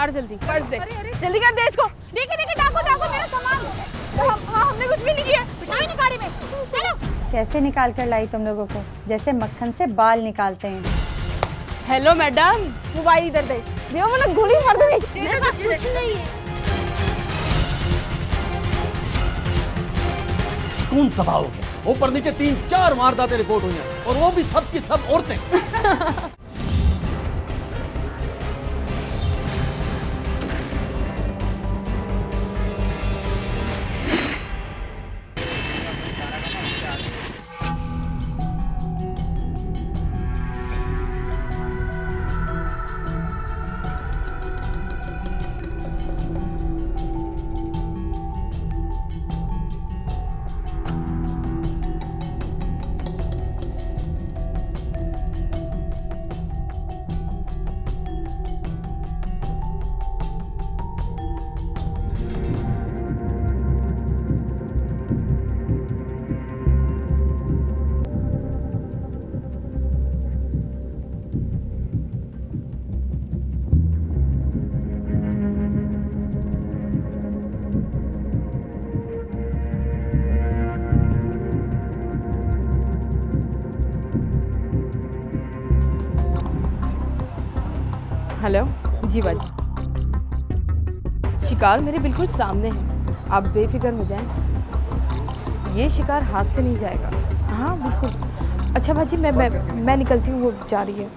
उतार जल्दी, पर्स दे। अरे जल्दी कर दे इसको। देखिए डाको मेरा सामान। हमने कुछ भी नहीं किया। बिठाओ इन्हें गाड़ी में, चलो। कैसे निकाल कर लाई तुम लोगों को, जैसे मक्खन से बाल निकालते हैं। हेलो मैडम, मोबाइल इधर दे। देखो मैं गोली मार दूंगी। मेरे पास कुछ नहीं है। खून तबाह हो गया, ऊपर नीचे 3-4 वारदातें रिपोर्ट हुई हैं और वो भी सब की सब औरतें। हेलो जी बाजी, शिकार मेरे बिल्कुल सामने है, आप बेफिक्र हो जाएं, ये शिकार हाथ से नहीं जाएगा। हाँ बिल्कुल। अच्छा बाजी, मैं निकलती हूँ, वो जा रही है।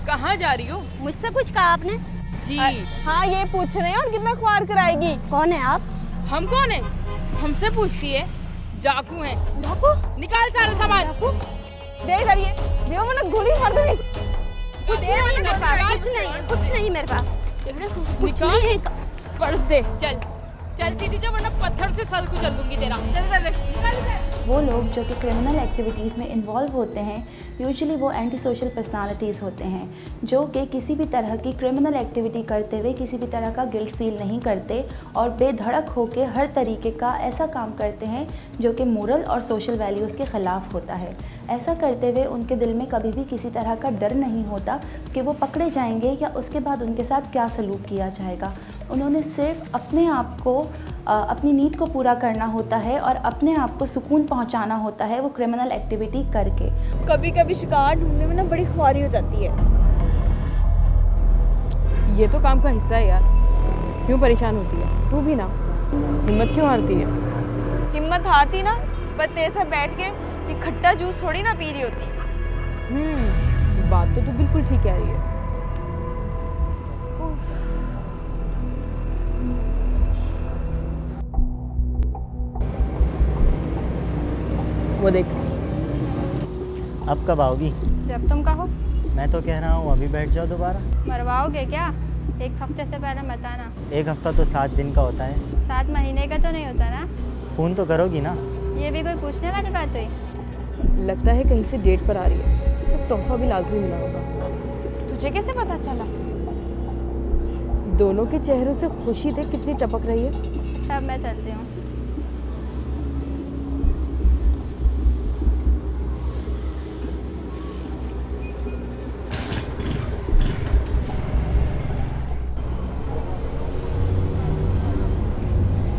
कहाँ जा रही हो? मुझसे कुछ कहा आपने? जी हाँ ये पूछ रहे हैं और कितना ख्वार कराएगी। कौन है आप? हम कौन है? हमसे पूछती है? डाकू हैं। डाकू? निकाल सारा सामान। डाकू? दे इधर ये। देखो मैं गोली मार दूंगी। कुछ नहीं मेरे पास, कुछ नहीं मेरे पास। कुछ नहीं है। पर्स दे, चल सीधी जा, वरना पत्थर से सर कुचल दूंगी तेरा। वो लोग जो कि क्रिमिनल एक्टिविटीज़ में इन्वॉल्व होते हैं, यूजुअली वो एंटी सोशल पर्सनालिटीज़ होते हैं, जो कि किसी भी तरह की क्रिमिनल एक्टिविटी करते हुए किसी भी तरह का गिल्ट फील नहीं करते और बेधड़क होकर हर तरीके का ऐसा काम करते हैं जो कि मोरल और सोशल वैल्यूज़ के ख़िलाफ़ होता है। ऐसा करते हुए उनके दिल में कभी भी किसी तरह का डर नहीं होता कि वो पकड़े जाएंगे या उसके बाद उनके साथ क्या सलूक किया जाएगा। उन्होंने सिर्फ अपने आप को अपनी नीड को पूरा करना होता है और अपने आप को सुकून पहुंचाना होता है वो क्रिमिनल एक्टिविटी करके। कभी कभी शिकार ढूंढने में ना बड़ी ख्वारी हो जाती है। ये तो काम का हिस्सा है यार, क्यों परेशान होती है? तू भी ना, हिम्मत क्यों हारती है? हिम्मत हारती ना, बस तेरे से बैठ के ये खट्टा जूस थोड़ी ना पी रही होती। बात तो तू बिल्कुल ठीक कह रही है। वो देख। अब कब आओगी? जब तुम कहो। मैं तो कह रहा हूँ अभी बैठ जाओ दोबारा। मरवाओगे क्या? एक हफ्ते से पहले बताना। एक हफ्ता तो 7 दिन का होता है। 7 महीने का तो नहीं होता ना? फ़ोन तो करोगी ना? ये भी कोई पूछने वाली बात हुई? लगता है कहीं से डेट पर आ रही है, तो तोहफा भी लाजमी मिला होगा। तुझे कैसे पता चला? दोनों के चेहरों से खुशी देख कितनी टपक रही है। अच्छा मैं चलती हूँ।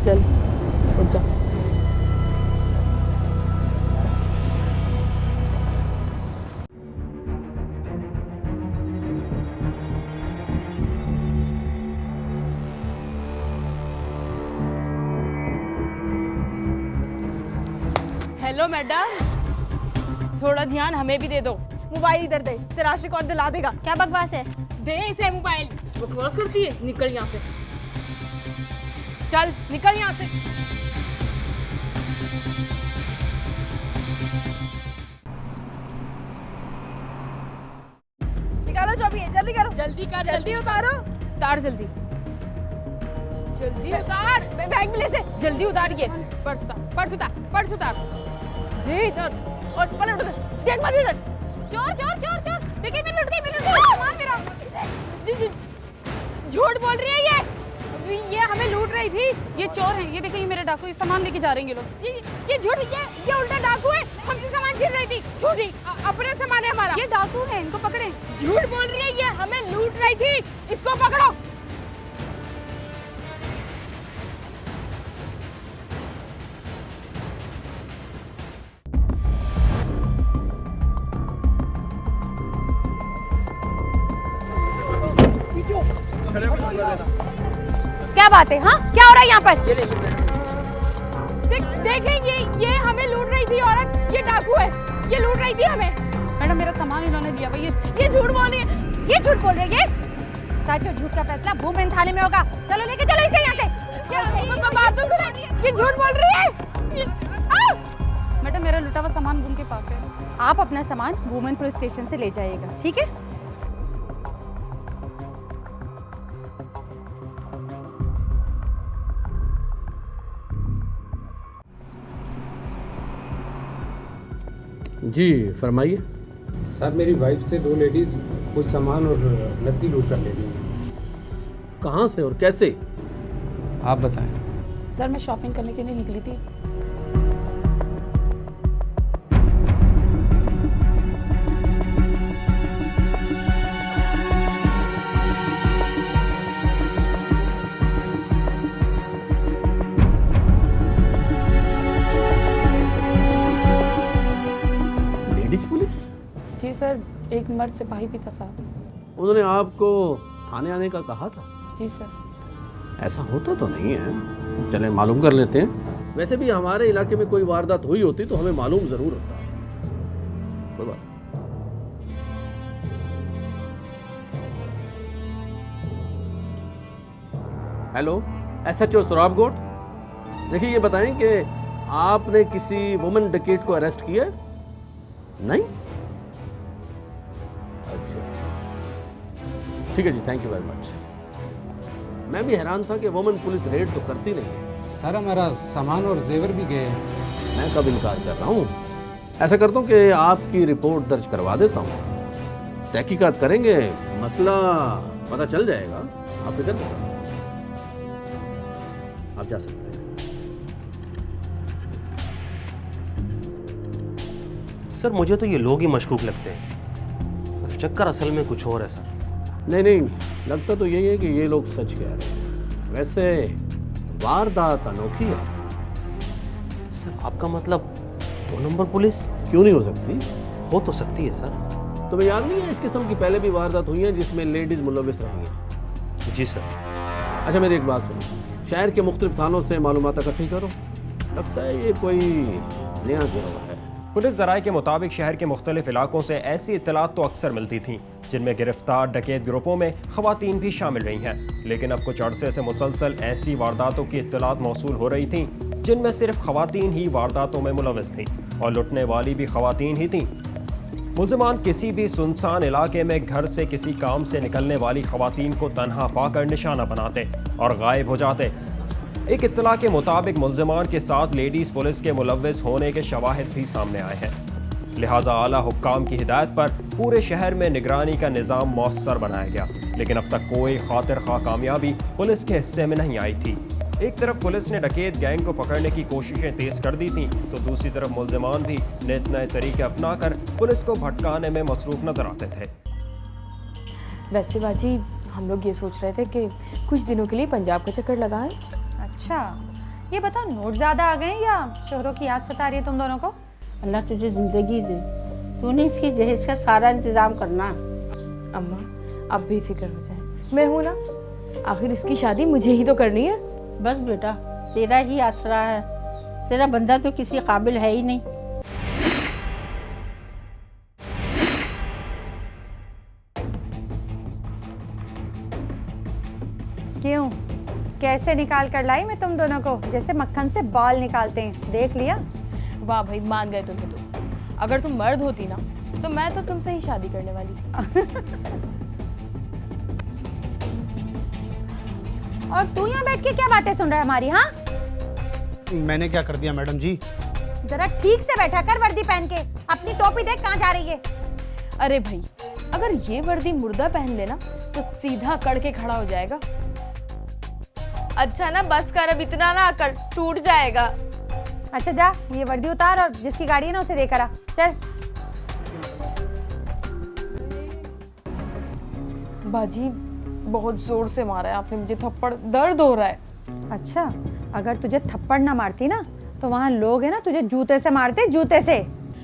चल उठ जा। हेलो मैडम, थोड़ा ध्यान हमें भी दे दो। मोबाइल इधर दे, तेरा आशिक कौन दिला देगा? क्या बकवास है? दे इसे मोबाइल। बकवास करती है, निकल यहाँ से। चल निकल यहाँ से। निकालो जो भी है, जल्दी करो। जल्दी कर, जल्दी उतारो। उतार जल्दी, जल्दी उतार। बैग में ले से। जल्दी उतारिए। पर्स उतार, पर्स उतार, पर्स उतार। दे इधर। और पलट उधर, देख मत इधर। चोर चोर चोर चोर, देखिए मैं लुट गई सामान मेरा। झूठ बोल रही है ये। अभी ये हमें लूट रही थी। ये चोर हैं, ये देखिए ये मेरे डाकू, ये सामान लेके जा रहे हैं ये लोग। ये झूठ, ये उल्टा डाकू है। हमसे सामान छीन रही थी। झूठी, अपने सामान है हमारा। ये डाकू है, इनको पकड़े। झूठ बोल रही है ये, हमें लूट रही थी। इसको पकड़ो। क्या बात है? हाँ, क्या हो रहा है यहाँ पर? देखें ये हमें लूट रही थी औरत। ये डाकू है, ये लूट रही थी हमें। मैडम मेरा सामान इन्होंने लिया भाई। ये झूठ बोल रही है। ये झूठ बोल रही है। सच और झूठ का फैसला वुमेन थाने में होगा। चलो लेके चलो इसे यहाँ से। बात तो सुनो, ये झूठ बोल रही है। मैडम मेरा लुटा हुआ सामान उनके पास है। आप अपना सामान वुमेन पुलिस स्टेशन से ले जाइएगा, ठीक है? जी फरमाइए। सर मेरी वाइफ से 2 लेडीज कुछ सामान और नकदी लूट कर ले गई हैं। कहाँ से और कैसे? आप बताएं। सर मैं शॉपिंग करने के लिए निकली थी। जी सर, एक मर्द सिपाही भी था साथ। उन्होंने आपको थाने आने का कहा था? जी सर। ऐसा होता तो नहीं है, चलें मालूम कर लेते हैं। वैसे भी हमारे इलाके में कोई वारदात हुई होती तो हमें मालूम जरूर होता। कोई बात। Hello, SHO सुराबगोट। देखिए ये बताएं कि आपने किसी वुमेन डकैत को अरेस्ट किया है? नहीं? अच्छा, ठीक है जी, थैंक यू वेरी मच। मैं भी हैरान था कि वुमेन पुलिस रेड तो करती नहीं। सर हमारा सामान और जेवर भी गए हैं। मैं कब इनकार कर रहा हूँ। ऐसा करता हूँ कि आपकी रिपोर्ट दर्ज करवा देता हूँ, तहकीकात करेंगे, मसला पता चल जाएगा। आप फिक्र नहीं करें, आप जा सकते हैं। सर मुझे तो ये लोग ही मशकूक लगते हैं, चक्कर असल में कुछ और है सर। नहीं, लगता तो यही है कि ये लोग सच कह रहे हैं। वैसे वारदात अनोखी है। सर आपका मतलब 2 नंबर पुलिस? क्यों नहीं हो सकती? हो तो सकती है सर। तुम्हें याद नहीं है इस किस्म की पहले भी वारदात हुई है जिसमें लेडीज मुलविस रही हैं? जी सर। अच्छा मेरी एक बात सुनो, शहर के मुख्तलिफ थानों से मालूमात इकट्ठी करो। लगता है ये कोई नया गिरोह है। पुलिस ज़राए के मुताबिक शहर के मुख्तलिफ इलाकों से ऐसी इत्तलात तो अक्सर मिलती थीं जिनमें गिरफ्तार डकैत ग्रुपों में ख़वातीन भी शामिल रही हैं, लेकिन अब कुछ अरसे से मुसलसल ऐसी वारदातों की इत्तलात मौसूल हो रही थीं जिनमें सिर्फ ख़वातीन ही वारदातों में मुलविस थीं और लुटने वाली भी ख़वातीन ही थीं। मुल्ज़िमान किसी भी सुनसान इलाके में घर से किसी काम से निकलने वाली ख़वातीन को तन्हा पाकर निशाना बनाते और गायब हो जाते। एक इत्तला के मुताबिक मुल्ज़िमान के साथ लेडीज़ पुलिस के मुलव्विस होने के शवाहिद भी सामने आए हैं। लिहाजा आला हुक्काम की हिदायत पर पूरे शहर में निगरानी का निज़ाम मौसर बनाया गया, लेकिन अब तक कोई खातिर खा कामयाबी पुलिस के हिस्से में नहीं आई थी। एक तरफ पुलिस ने डकैत गैंग को पकड़ने की कोशिशें तेज़ कर दी थीं, तो दूसरी तरफ मुल्ज़िमान भी नित नए तरीके अपनाकर पुलिस को भटकाने में मसरूफ़ नजर आते थे। वैसे बाजी, हम लोग ये सोच रहे थे कि कुछ दिनों के लिए पंजाब का चक्कर लगाएं। अच्छा, ये बताओ नोट ज़्यादा आ गए या शोहरों की याद सता रही है तुम दोनों को? अल्लाह तुझे ज़िंदगी दे, तूने इसकी जहेज का सारा इंतज़ाम करना। अम्मा आप बेफिक्र हो जाए, मैं हूँ ना, आखिर इसकी शादी मुझे ही तो करनी है। बस बेटा, तेरा ही आसरा है, तेरा बंदा तो किसी काबिल है ही नहीं। क्यों? कैसे निकाल कर लाई मैं तुम दोनों को, जैसे मक्खन से बाल निकालते हैं, देख लिया? वाह भाई, मान गए तुम्हें तो। अगर तुम मर्द होती ना तो मैं तो तुमसे ही शादी करने वाली थी। और तू यहाँ बैठ के क्या बातें सुन रहा है हमारी? हाँ, मैंने क्या कर दिया मैडम जी? जरा ठीक से बैठा कर वर्दी पहन के। अपनी टोपी देख कहाँ जा रही है। अरे भाई, अगर ये वर्दी मुर्दा पहन लेना तो सीधा कड़ के खड़ा हो जाएगा। अच्छा ना, बस कर, अब इतना ना अकड़, टूट जाएगा। अच्छा जा, ये वर्दी उतार और जिसकी गाड़ी है ना उसे देकर आ। चल। बाजी, बहुत जोर से मारा है आपने मुझे थप्पड़, दर्द हो रहा है। अच्छा, अगर तुझे थप्पड़ ना मारती ना तो वहाँ लोग है ना तुझे जूते से मारते, जूते से।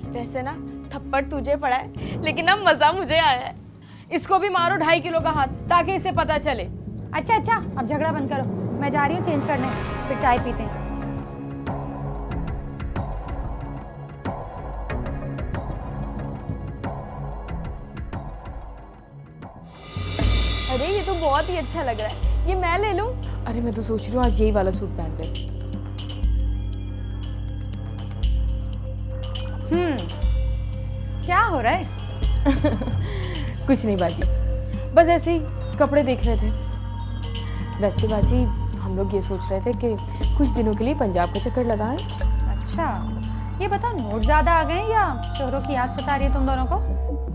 वैसे ना थप्पड़ तुझे पड़ा है, लेकिन अब मजा मुझे आया है। इसको भी मारो 2.5 किलो का हाथ, ताकि इसे पता चले। अच्छा अच्छा, अब झगड़ा बंद करो, मैं जा रही हूँ चेंज करने, फिर चाय पीते हैं। अरे ये तो बहुत ही अच्छा लग रहा है, ये मैं ले लूं? अरे मैं तो सोच रही हूँ आज यही वाला सूट पहन ले। क्या हो रहा है? कुछ नहीं बाजी, बस ऐसे ही कपड़े देख रहे थे। वैसे बाजी, हम लोग ये सोच रहे थे कि कुछ दिनों के लिए पंजाब का चक्कर लगाएं। अच्छा, ये बताओ, नोट ज्यादा आ गए या शोहरों की याद सता रही है तुम दोनों को?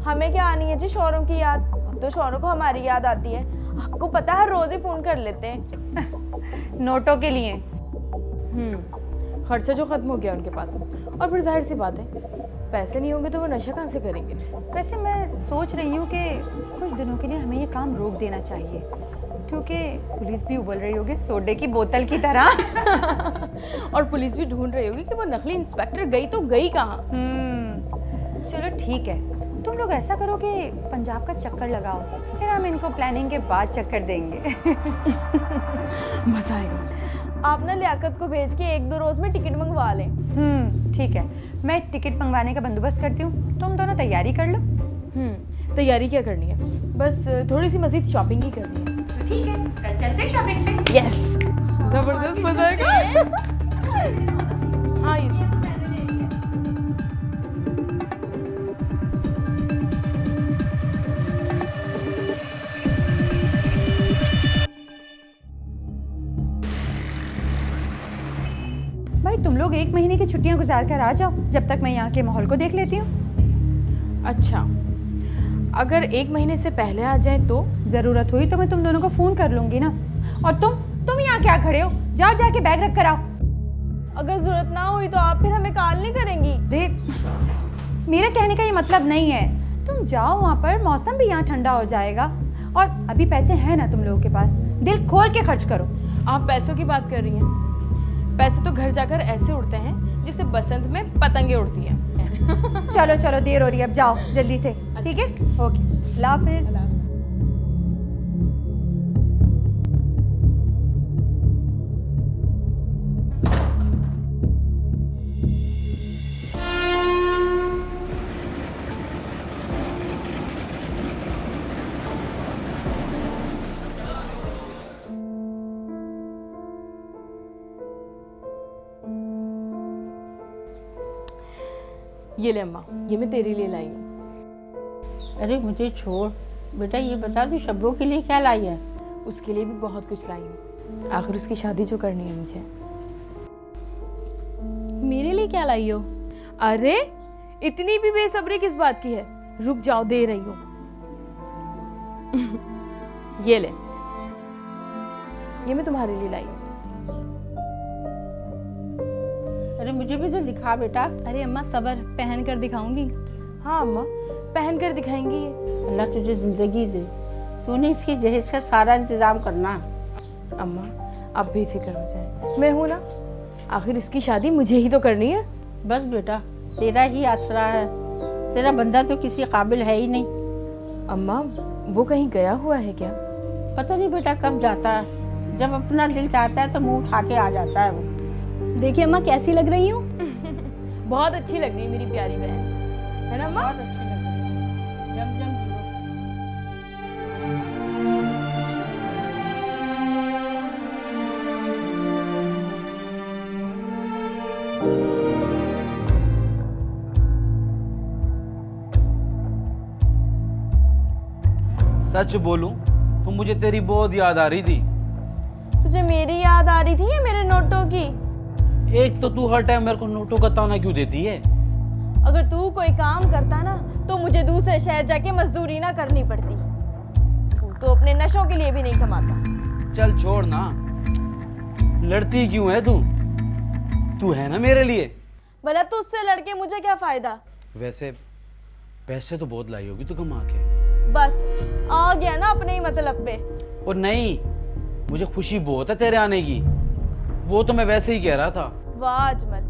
हमें क्या आनी है जी शोहरों की याद, तो शोहरों को हमारी याद आती है। आपको पता है, रोज ही फोन कर लेते हैं। नोटों के लिए। खर्चा जो खत्म हो गया उनके पास, और फिर जाहिर सी बात है, पैसे नहीं होंगे तो वो नशा कहाँ से करेंगे। वैसे मैं सोच रही हूँ कि कुछ दिनों के लिए हमें ये काम रोक देना चाहिए, क्योंकि पुलिस भी उबल रही होगी सोडे की बोतल की तरह। और पुलिस भी ढूंढ रही होगी कि वो नकली इंस्पेक्टर गई तो गई कहाँ। चलो ठीक है, तुम लोग ऐसा करो कि पंजाब का चक्कर लगाओ, फिर हम इनको प्लानिंग के बाद चक्कर देंगे। मजा आएगा। आप ना लियाकत को भेज के 1-2 रोज में टिकट मंगवा लें। ठीक है, मैं टिकट मंगवाने का बंदोबस्त करती हूँ, तुम दोनों तैयारी कर लो। तैयारी क्या करनी है, बस थोड़ी सी मजीद शॉपिंग ही करनी है। ठीक है, कल चलते हैं शॉपिंग पे। यस, जबरदस्त मजा आएगा। हाँ, ये भाई, तुम लोग 1 महीने की छुट्टियां गुजार कर आ जाओ, जब तक मैं यहाँ के माहौल को देख लेती हूँ। अच्छा, अगर 1 महीने से पहले आ जाए तो? जरूरत हुई तो मैं तुम दोनों को फोन कर लूंगी ना। और तुम यहाँ क्या खड़े हो? जाओ जाके बैग रख कर आओ। अगर जरूरत ना हुई तो आप फिर हमें कॉल नहीं करेंगी? मेरा कहने का ये मतलब नहीं है, तुम जाओ वहाँ पर, मौसम भी यहाँ ठंडा हो जाएगा, और अभी पैसे हैं ना तुम लोगों के पास, दिल खोल के खर्च करो। आप पैसों की बात कर रही हैं? पैसे तो घर जाकर ऐसे उड़ते हैं जिससे बसंत में पतंगे उड़ती हैं। चलो चलो, देर हो रही है, अब जाओ जल्दी से। ठीक है, ओके, अल्लाह हाफिज़। ये ले अम्मा, ये मैं तेरे लिए लाई हूँ। अरे मुझे छोड़ बेटा, ये बता तू शब्बों के लिए क्या लाई है? उसके लिए भी बहुत कुछ लाई हूँ, आखिर उसकी शादी जो करनी है मुझे। मेरे लिए क्या लाई हो? अरे इतनी भी बेसब्री किस बात की है? रुक जाओ, दे रही हूँ। ये ले, ये मैं तुम्हारे लिए लाई हूँ। अरे मुझे भी तो दिखा बेटा। अरे अम्मा सबर, पहन कर दिखाऊंगी। हाँ अम्मा, पहन कर दिखाएंगी ये। अल्लाह तुझे जिंदगी दे, तूने इसकी जहेज का सारा इंतजाम करना। अम्मा अब बेफिक्र हो जाए, मैं हूँ ना, आखिर इसकी शादी मुझे ही तो करनी है। बस बेटा, तेरा ही आसरा है, तेरा बंदा तो किसी काबिल है ही नहीं। अम्मा वो कहीं गया हुआ है क्या? पता नहीं बेटा कब जाता है, जब अपना दिल चाहता है तो मुंह उठा के आ जाता है वो। देखिए अम्मा कैसी लग रही हूँ? बहुत अच्छी लग रही है मेरी प्यारी बहन, है ना अम्मा? बहुत अच्छी लग रही है, जम जम जियो। सच बोलूं तो मुझे तेरी बहुत याद आ रही थी। तुझे मेरी याद आ रही थी या मेरे नोटों की? एक तो तू हर टाइम मेरे को नोटों का ताना क्यों देती है? अगर तू कोई काम करता ना तो मुझे दूसरे शहर जाके मजदूरी ना करनी पड़ती। तू तो अपने नशों के लिए भी नहीं कमाता। चल छोड़ ना, लड़ती क्यों है तू? तू है ना मेरे लिए। भला तुझसे लड़के मुझे क्या फायदा? वैसे पैसे तो बहुत लाई होगी तू कमा के। बस आ गया ना अपने ही मतलब पे। और नहीं, मुझे खुशी बहुत है तेरे आने की, वो तो मैं वैसे ही कह रहा था। वाह अजमल,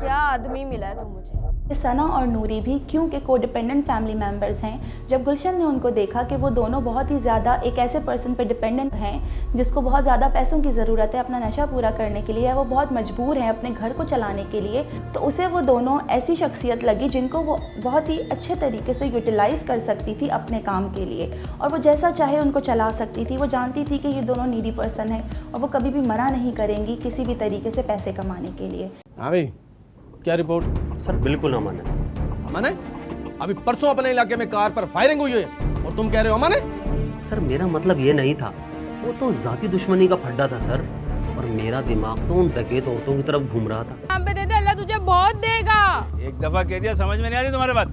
क्या आदमी मिला है तू मुझे। सना और नूरी भी क्योंकि कोडिपेंडेंट फैमिली मेम्बर्स हैं, जब गुलशन ने उनको देखा कि वो दोनों बहुत ही ज़्यादा एक ऐसे पर्सन पे डिपेंडेंट हैं जिसको बहुत ज़्यादा पैसों की ज़रूरत है अपना नशा पूरा करने के लिए, या वो बहुत मजबूर हैं अपने घर को चलाने के लिए, तो उसे वो दोनों ऐसी शख्सियत लगी जिनको वो बहुत ही अच्छे तरीके से यूटिलाइज़ कर सकती थी अपने काम के लिए, और वो जैसा चाहे उनको चला सकती थी। वो जानती थी कि ये दोनों नीडी पर्सन हैं और वो कभी भी मना नहीं करेंगी किसी भी तरीके से पैसे कमाने के लिए। हाँ भाई, क्या रिपोर्ट? सर बिल्कुल अमन है। अमन है? अभी परसों अपने इलाके में कार पर फायरिंग हुई है और तुम कह रहे हो अमन है? सर मेरा मतलब ये नहीं था, वो तो जाती दुश्मनी का फड्डा था सर, और मेरा दिमाग तो उन डकैत औरतों की तरफ घूम रहा था। नाम पे दे दे, अल्लाह तुझे बहुत देगा। एक दफा कह दिया, समझ में नहीं आ रही तुम्हारी बात?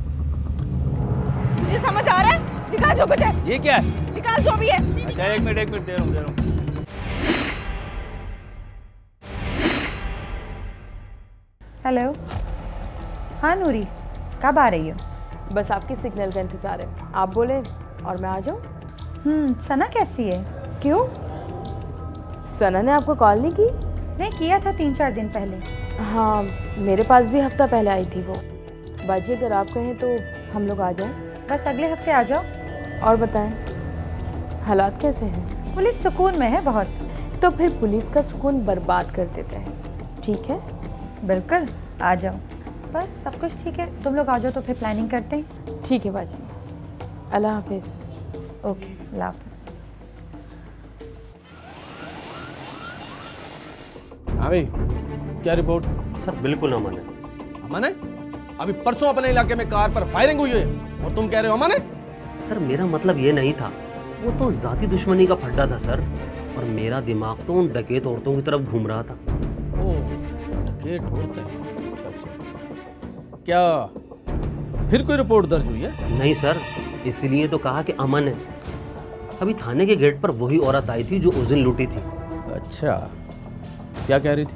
तुझे समझ आ रहा है? निकाल जो कुछ है। ये क्या है? निकाल जो भी है। अच्छा एक मिनट दे रहा हूँ। हेलो, हाँ नूरी, कब आ रही हो? बस आपके सिग्नल का इंतजार है, आप बोले और मैं आ जाऊँ। सना कैसी है? क्यों, सना ने आपको कॉल नहीं की? नहीं किया था 3-4 दिन पहले। हाँ, मेरे पास भी हफ्ता पहले आई थी वो। बाजी अगर आप कहें तो हम लोग आ जाएं। बस अगले हफ्ते आ जाओ। और बताएं, हालात कैसे हैं? पुलिस सुकून में है बहुत। तो फिर पुलिस का सुकून बर्बाद कर देते हैं, ठीक है? बिल्कुल, आ जाओ। बस सब कुछ ठीक है, तुम लोग आ जाओ तो फिर प्लानिंग करते हैं। ठीक है बाजी, अल्लाह हाफिज़। ओके, अल्लाह हाफिज़। हाँ भाई, क्या रिपोर्ट? सर बिल्कुल अमन है। अमन है? अभी परसों अपने इलाके में कार पर फायरिंग हुई है और तुम कह रहे हो अमन है? सर मेरा मतलब ये नहीं था, वो तो जाती दुश्मनी का फड्डा था सर, और मेरा दिमाग तो उन डकैत औरतों की तरफ घूम रहा था। डकैत औरतें? अच्छा। क्या फिर कोई रिपोर्ट दर्ज हुई है? नहीं सर, इसलिए तो कहा कि अमन है। अभी थाने के गेट पर वही औरत आई थी जो उस दिन लूटी थी। अच्छा, क्या कह रही थी?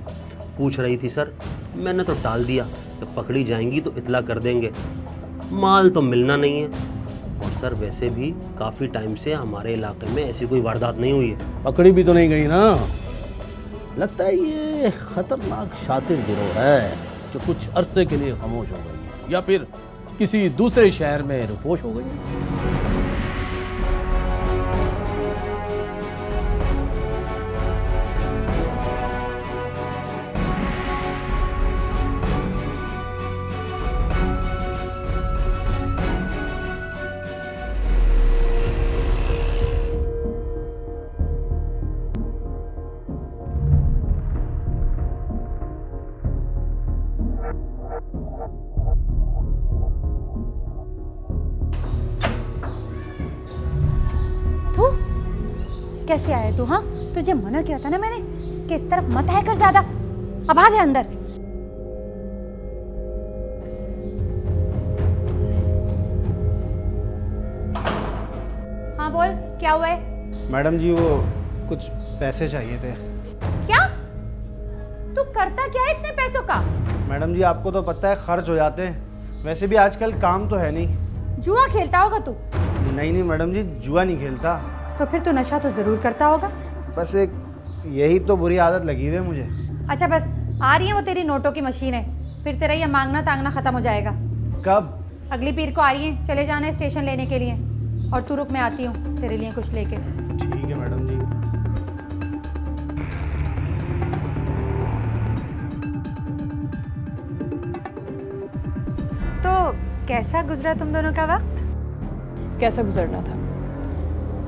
पूछ रही थी सर, मैंने तो टाल दिया, जब पकड़ी जाएंगी तो इतला कर देंगे। माल तो मिलना नहीं है, और सर वैसे भी काफ़ी टाइम से हमारे इलाके में ऐसी कोई वारदात नहीं हुई है। पकड़ी भी तो नहीं गई ना। लगता है ये खतरनाक शातिर गिरोह है जो कुछ अरसे के लिए खामोश हो गई, या फिर किसी दूसरे शहर में रुपोश हो गई। कैसे आया तू? हाँ, तुझे मना किया था ना मैंने कि इस तरफ मत है कर ज्यादा। अब आ जा अंदर। हाँ बोल, क्या हुआ है? मैडम जी वो कुछ पैसे चाहिए थे। क्या? तू करता क्या है इतने पैसों का? मैडम जी आपको तो पता है खर्च हो जाते हैं, वैसे भी आजकल काम तो है नहीं। जुआ खेलता होगा तू? नहीं मैडम जी, जुआ नहीं खेलता। तो फिर तू नशा तो जरूर करता होगा। बस एक यही तो बुरी आदत लगी हुई है मुझे। अच्छा बस, आ रही है वो तेरी नोटों की मशीन है, फिर तेरा ये मांगना तांगना खत्म हो जाएगा। कब? अगली पीर को आ रही है, चले जाना है स्टेशन लेने के लिए। और तू रुक, मैं आती हूँ तेरे लिए कुछ लेके। ठीक है मैडम जी। तो कैसा गुजरा तुम दोनों का वक्त? कैसा गुजरना था,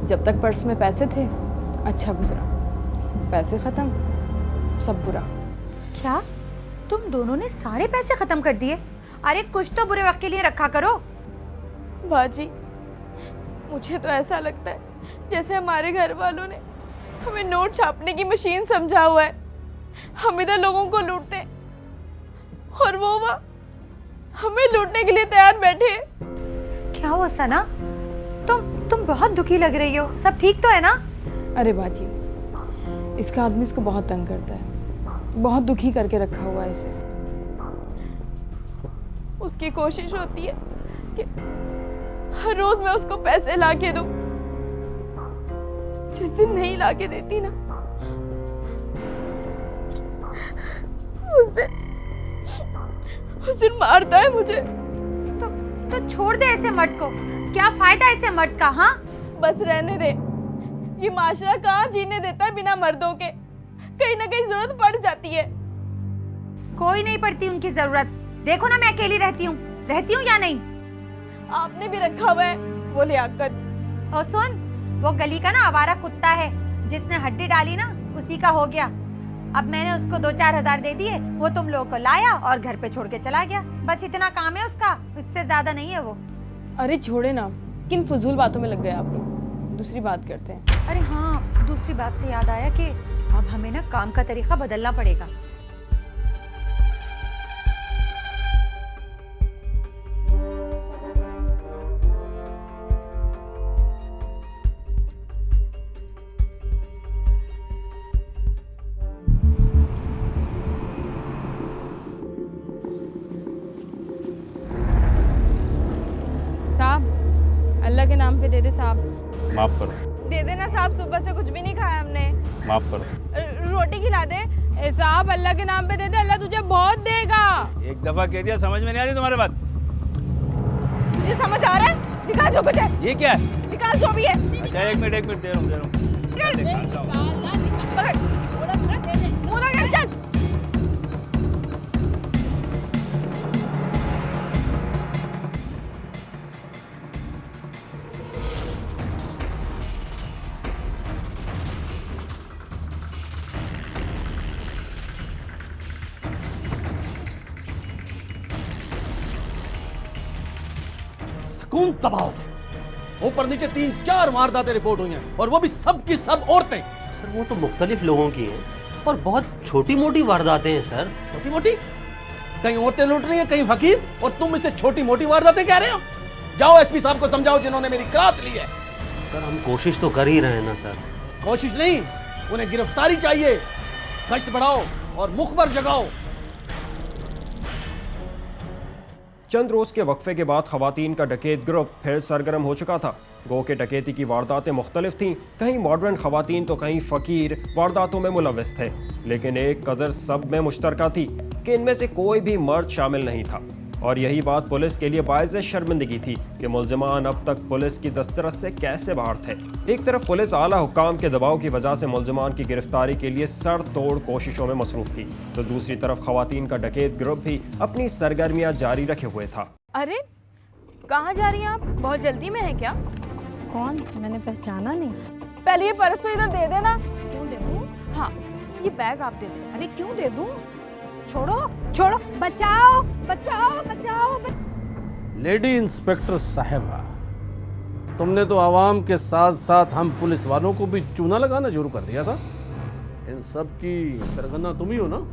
जब तक पर्स में पैसे थे अच्छा गुजरा, पैसे खत्म सब बुरा। क्या तुम दोनों ने सारे पैसे खत्म कर दिए? अरे कुछ तो बुरे वक्त के लिए रखा करो। बाजी मुझे तो ऐसा लगता है जैसे हमारे घर वालों ने हमें नोट छापने की मशीन समझा हुआ है। हम इधर लोगों को लूटते हैं और वो वहाँ हमें लूटने के लिए तैयार बैठे हैं। क्या हुआ सना? तुम बहुत दुखी लग रही हो। सब ठीक तो है ना? अरे बाजी, इसका आदमी इसको बहुत तंग करता है, बहुत दुखी करके रखा हुआ है इसे। उसकी कोशिश होती है कि हर रोज मैं उसको पैसे लाके दूं। जिस दिन नहीं लाके देती ना, उस दिन मारता है मुझे। तो छोड़ दे ऐसे मर्द को। क्या फायदा ऐसे मर्द का? हाँ, बस रहने दे। ये माशरा कहाँ जीने देता है बिना मर्दों के। कहीं ना कहीं जरूरत पड़ जाती है। कोई नहीं पड़ती उनकी जरूरत। देखो ना, मैं अकेली रहती हूँ या नहीं? आपने भी रखा हुआ है वो लियाकत। और सुन, वो गली का ना आवारा कुत्ता है, जिसने हड्डी डाली ना उसी का हो गया। अब मैंने उसको 2-4 हजार दे दिए, वो तुम लोगों को लाया और घर पे छोड़ के चला गया। बस इतना काम है उसका, इससे ज्यादा नहीं है वो। अरे छोड़े ना, किन फजूल बातों में लग गए आप लोग। दूसरी बात करते हैं। अरे हाँ, दूसरी बात से याद आया कि अब हमें ना काम का तरीका बदलना पड़ेगा। साहब, अल्लाह के नाम पे दे दे साहब। माफ करो। दे देना साहब, सुबह से कुछ भी नहीं खाया हमने। माफ करो। रोटी खिला दे। ए साहब, अल्लाह के नाम पे दे दे, अल्लाह तुझे बहुत देगा। एक दफा कह दिया, समझ में नहीं आ रही तुम्हारे बात? मुझे समझ आ रहा है। निकाल जो कुछ है। ये क्या है? निकाल जो भी है। अच्छा, एक मिनट दे रहा हूँ। मुँह लगा, चल। सुकून तबाह हो गया। ऊपर नीचे 3-4 वारदातें रिपोर्ट हुई हैं और वो भी सब की सब औरतें। सर वो तो मुख्तलिफ लोगों की हैं और बहुत छोटी मोटी वारदातें हैं सर। छोटी मोटी? कहीं औरतें लूट रही हैं, कहीं फकीर, और तुम इसे छोटी मोटी वारदातें कह रहे हो? जाओ एसपी साहब को समझाओ जिन्होंने मेरी क्लास ली है। सर हम कोशिश तो कर ही रहे हैं ना सर। कोशिश नहीं, उन्हें गिरफ्तारी चाहिए। गश्त बढ़ाओ और मुखबर जगाओ। चंद रोज के वक्फे के बाद खवातीन का डकैत ग्रुप फिर सरगर्म हो चुका था। गो के डकैती की वारदातें मुख्तलिफ थीं, कहीं मॉडर्न खवातीन तो कहीं फ़कीर वारदातों में मुलव्वस थे, लेकिन एक कदर सब में मुश्तरका थी कि इनमें से कोई भी मर्द शामिल नहीं था। और यही बात पुलिस के लिए बाइज़ शर्मिंदगी थी कि मुल्ज़िमान अब तक पुलिस की दस्तरस से कैसे बाहर थे। एक तरफ पुलिस आला हुक्काम के दबाव की वजह से मुल्ज़िमान की गिरफ्तारी के लिए सर तोड़ कोशिशों में मसरूफ़ थी, तो दूसरी तरफ खवातीन का डकैत ग्रुप भी अपनी सरगर्मियाँ जारी रखे हुए था। अरे कहाँ जा रही हैं आप? बहुत जल्दी में है क्या? कौन? मैंने पहचाना नहीं। पहले ये पर्स तो इधर दे देना। क्यों दे दूँ? हाँ, ये बैग आप दे दो। अरे क्यों दे दूँ? छोड़ो छोड़ो, बचाओ बचाओ बचाओ। लेडी इंस्पेक्टर साहिबा, तुमने तो आवाम के साथ साथ हम पुलिस वालों को भी चूना लगाना शुरू कर दिया था। इन सब की सरगना तुम ही हो ना?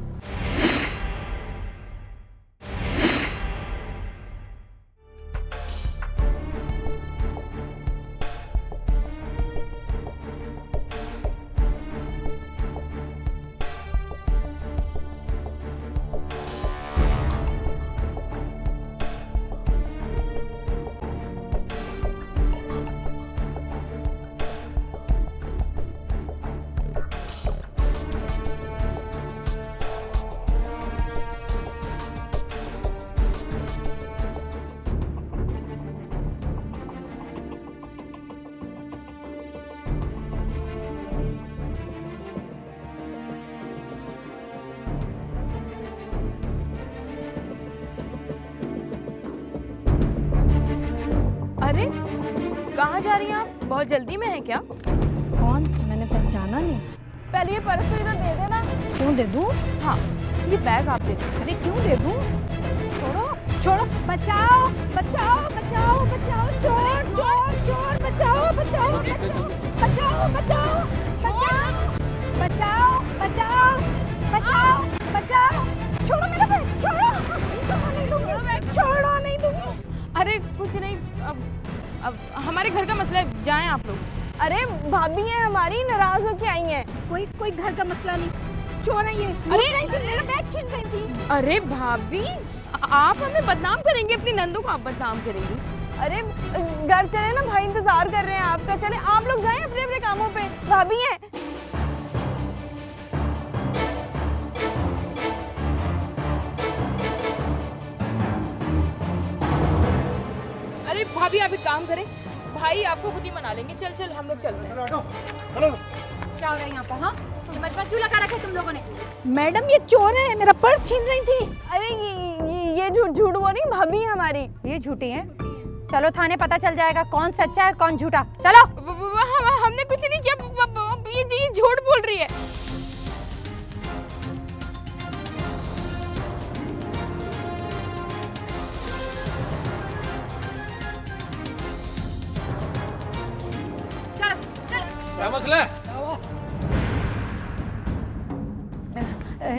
अरे कहाँ जा रही हैं आप? बहुत जल्दी में है क्या? कौन? मैंने पहचाना नहीं। पहले ये पर्स तो इधर दे देना। क्यों दे दूँ? हाँ, ये बैग आप दे दो। अरे क्यों दे दूँ? छोड़ो छोड़ो, बचाओ बचाओ बचाओ बचाओ, चोर चोर चोर, बचाओ बचाओ बचाओ बचाओ बचाओ बचाओ बचाओ बचाओ बचाओ, छोड़ो मेरा बैग, छोड़ो, छोड़ो नहीं दूंगी, छोड़ो नहीं दूंगी। अरे कुछ नहीं, अब हमारे घर का मसला है, जाएं आप लोग। अरे भाभी है हमारी, नाराज होके आई हैं। कोई घर का मसला नहीं, चोर है ये। अरे मेरा बैग छीन गई थी। अरे भाभी, आप हमें बदनाम करेंगे, अपनी नंदू को आप बदनाम करेंगे। अरे घर चले ना, भाई इंतजार कर रहे हैं आपका, चले आप लोग जाएं अपने अपने कामों पे। भाभी है अरे भाभी, आप एक काम करें, भाई आपको खुद ही मना लेंगे। चल चल हम लोग चलते हैं। क्या हो रहा है यहाँ पर? हाँ, ये मजबूत क्यों लगा रखा है तुम लोगों ने? मैडम ये चोर है, मेरा पर्स छीन रही थी। अरे ये झूठ बोल रही भाभी है हमारी। ये झूठी है। चलो थाने पता चल जाएगा कौन सच्चा है कौन झूठा। चलो। हमने कुछ नहीं किया, ये झूठ बोल रही है। क्या मसला है?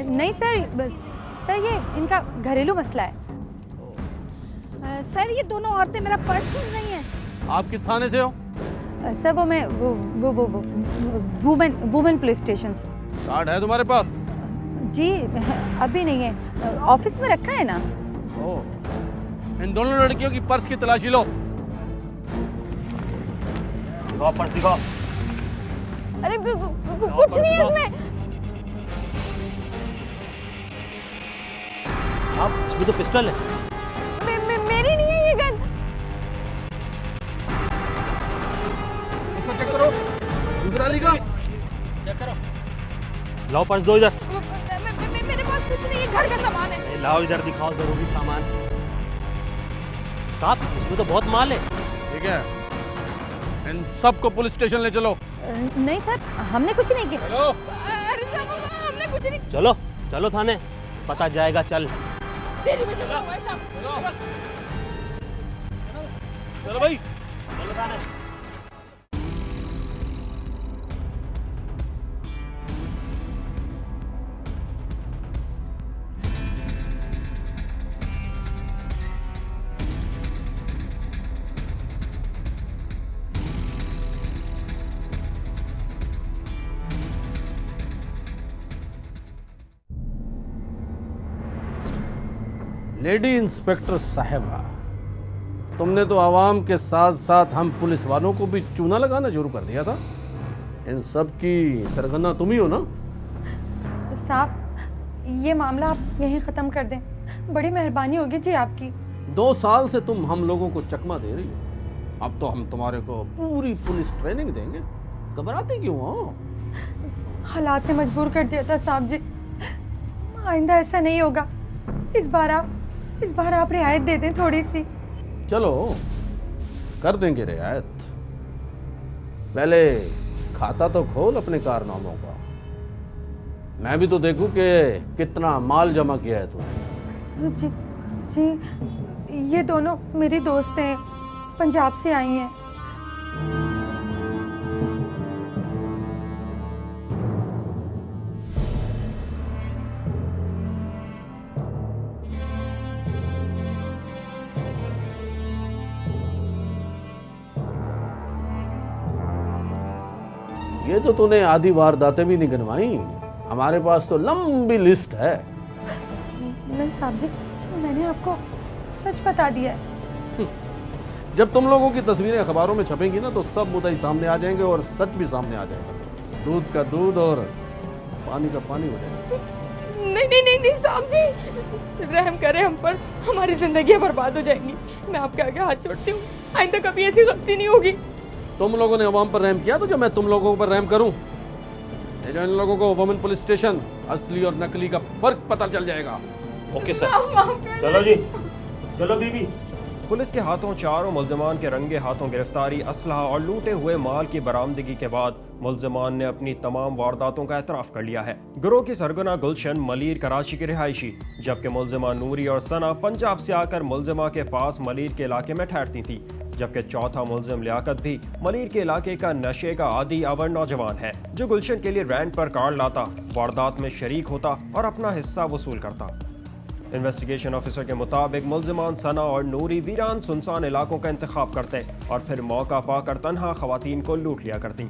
नहीं सर ये इनका घरेलू मसला है। सर ये दोनों औरतें मेरा पर्स छीन रही हैं। आप किस थाने से हो? सर वो वुमेन पुलिस स्टेशन से। कार्ड है तुम्हारे पास? जी अभी नहीं है, ऑफिस में रखा है ना। ओह, इन दोनों लड़कियों की पर्स की तलाशी लो। दिखाओ पर्स, दिखाओ। अरे कुछ नहीं है इसमें। आप, इसमें तो पिस्टल है। मेरी नहीं है ये गन। इसको चेक करो, दूसरा लीगा चेक करो। लाओ पर्स दो इधर। मेरे पास कुछ नहीं है, घर का सामान है। लाओ इधर, दिखाओ जरूरी सामान। साहब इसमें तो बहुत माल है। ठीक है, इन सबको पुलिस स्टेशन ले चलो। नहीं सर, हमने कुछ नहीं किया। चलो। अरे साहब, हमने कुछ नहीं। चलो चलो थाने, पता जाएगा। चल तेरी वजह से हुआ है सब। चलो भाई, चलो थाने। लेडी इंस्पेक्टर साहिबा, तुमने तो आवाम के साथ साथ हम पुलिस वालों को भी चूना लगाना शुरू कर दिया था। इन सब की सरगना तुम ही हो ना? साहब ये मामला आप यहीं ख़त्म कर दें, बड़ी मेहरबानी होगी जी आपकी। 2 साल से तुम हम लोगों को चकमा दे रही हो, अब तो हम तुम्हारे को पूरी पुलिस ट्रेनिंग देंगे। घबराती क्यों हो? हालात ने मजबूर कर दिया था साहब जी, आइंदा ऐसा नहीं होगा। इस बार आप रियायत दे दें थोड़ी सी। चलो कर देंगे रियायत, पहले खाता तो खोल अपने कारनामों का, मैं भी तो देखूं कि कितना माल जमा किया है तूने। जी ये दोनों मेरी दोस्त हैं, पंजाब से आई हैं। ये तो तूने आधी वारदातें भी नहीं गिनवाई, हमारे पास तो लंबी लिस्ट है। नहीं साहब जी, मैंने आपको सच बता दिया है। जब तुम लोगों की तस्वीरें अखबारों में छपेंगी ना तो सब मुद्दई सामने आ जाएंगे और सच भी सामने आ जाएगा। दूध का दूध और पानी का पानी हो जाएगा। नहीं साहब जी, रहम करें हम पर, हमारी जिंदगी बर्बाद हो जाएंगी। मैं आपके आगे हाथ जोड़ती हूँ, आइंदा कभी ऐसी गलती नहीं होगी। तुम लोगों ने अवाम पर रहम किया तो जब मैं तुम लोगों पर रहम करूं, ले जाओ इन लोगों को वुमेन पुलिस स्टेशन, असली और नकली का फर्क पता चल जाएगा। ओके सर, चलो जी, चलो बीबी। पुलिस के हाथों चारों मुल्ज़मान के रंगे हाथों गिरफ्तारी, असलहा और लूटे हुए माल की बरामदगी के बाद मुल्ज़मान ने अपनी तमाम वारदातों का एतराफ़ कर लिया है। गिरोह की सरगना गुलशन मलीर कराची की रिहायशी, जबकि मुल्ज़मा नूरी और सना पंजाब से आकर मुल्ज़मा के पास मलीर के इलाके में ठहरती थी, जबकि चौथा मुल्ज़िम लियाकत भी मलीर के इलाके का नशे का आदी अवर नौजवान है, जो गुलशन के लिए रेंट पर कार लाता, वारदात में शरीक होता और अपना हिस्सा वसूल करता। इन्वेस्टिगेशन ऑफिसर के मुताबिक मुल्ज़िमान सना और नूरी वीरान सुनसान इलाकों का इंतखाब करते और फिर मौका पाकर तन्हा खवातीन को लूट लिया करती,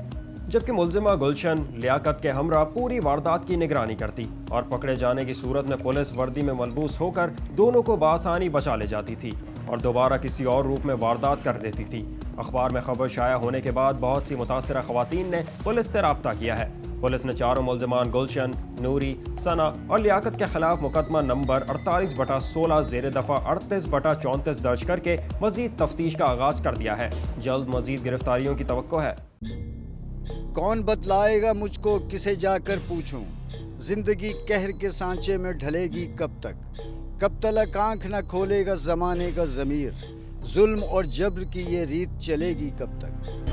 जबकि मुल्ज़िमा गुलशन लियाकत के हमरा पूरी वारदात की निगरानी करती और पकड़े जाने की सूरत में पुलिस वर्दी में मलबूस होकर दोनों को बासानी बचा ले जाती थी और दोबारा किसी और रूप में वारदात कर देती थी। अखबार में खबर शाया होने के बाद बहुत सी मुतासरा खवातीन ने पुलिस से रब्ता किया है। पुलिस ने चारों मुल्ज़िमान गुलशन, नूरी, सना और लियाकत के खिलाफ मुकदमा नंबर 48/16 ज़ेर दफ़ा 38/34 दर्ज करके मज़ीद तफ्तीश का आगाज कर दिया है। जल्द मज़ीद गिरफ्तारियों की तवक्को है। कौन बतलाएगा मुझको, किसे जाकर पूछूं? जिंदगी कहर के सांचे में ढलेगी कब तलक आंख न खोलेगा ज़माने का ज़मीर, जुल्म और जब्र की ये रीत चलेगी कब तक?